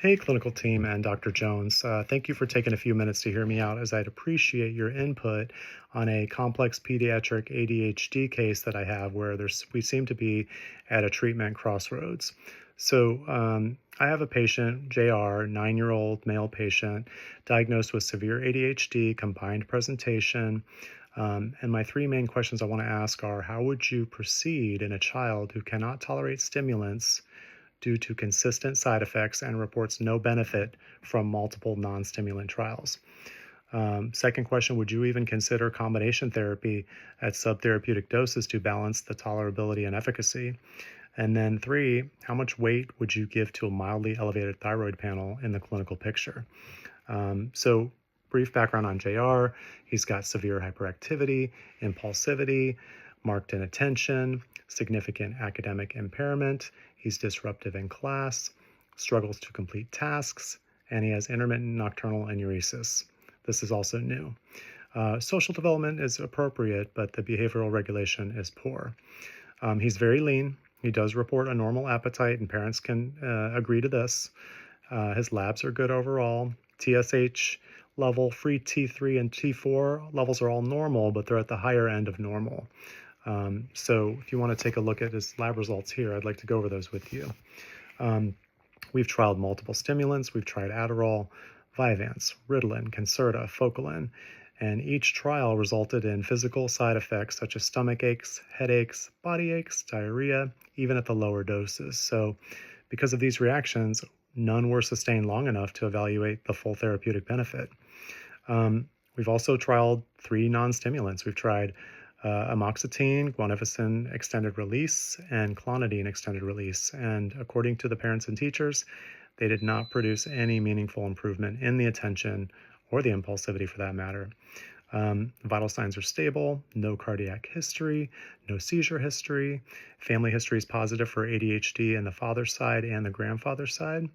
Hey, clinical team and Dr. Jones. Thank you for taking a few minutes to hear me out as I'd appreciate your input on a complex pediatric ADHD case that I have where we seem to be at a treatment crossroads. I have a patient, JR, 9-year-old male patient, diagnosed with severe ADHD, combined presentation. And my three main questions I want to ask are: how would you proceed in a child who cannot tolerate stimulants due to consistent side effects and reports no benefit from multiple non stimulant trials? Second question: would you even consider combination therapy at subtherapeutic doses to balance the tolerability and efficacy? And then three: how much weight would you give to a mildly elevated thyroid panel in the clinical picture? Brief background on JR: he's got severe hyperactivity, impulsivity, marked inattention, significant academic impairment. He's disruptive in class, struggles to complete tasks, and he has intermittent nocturnal enuresis. This is also new. Social development is appropriate, but the behavioral regulation is poor. He's very lean. He does report a normal appetite, and parents can agree to this. His labs are good overall. TSH level, free T3 and T4 levels are all normal, but they're at the higher end of normal. So if you want to take a look at his lab results here, I'd like to go over those with you. We've trialed multiple stimulants. We've tried Adderall, Vyvanse, Ritalin, Concerta, Focalin, and each trial resulted in physical side effects such as stomach aches, headaches, body aches, diarrhea, even at the lower doses. So because of these reactions, none were sustained long enough to evaluate the full therapeutic benefit. We've also trialed 3 non-stimulants. We've tried amoxicillin, guanfacine extended release, and clonidine extended release. And according to the parents and teachers, they did not produce any meaningful improvement in the attention or the impulsivity for that matter. Vital signs are stable, no cardiac history, no seizure history. Family history is positive for ADHD in the father's side and the grandfather's side.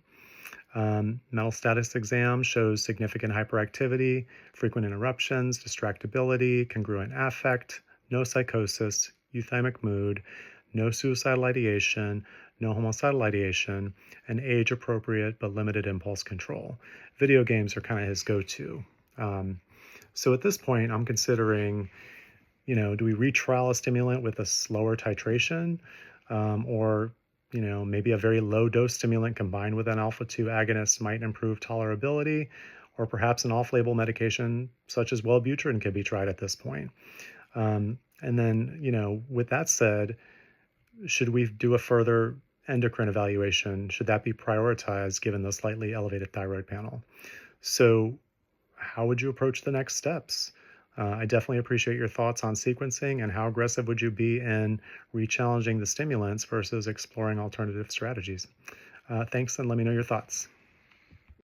Mental status exam shows significant hyperactivity, frequent interruptions, distractibility, congruent affect, no psychosis, euthymic mood, no suicidal ideation, no homicidal ideation, and age appropriate but limited impulse control. Video games are kind of his go-to. So at this point, I'm considering, do we retrial a stimulant with a slower titration, or maybe a very low dose stimulant combined with an alpha 2 agonist might improve tolerability, or perhaps an off label medication such as Wellbutrin could be tried at this point. And then, with that said, should we do a further endocrine evaluation? Should that be prioritized given the slightly elevated thyroid panel? So, how would you approach the next steps? I definitely appreciate your thoughts on sequencing and how aggressive would you be in re-challenging the stimulants versus exploring alternative strategies. Thanks, and let me know your thoughts.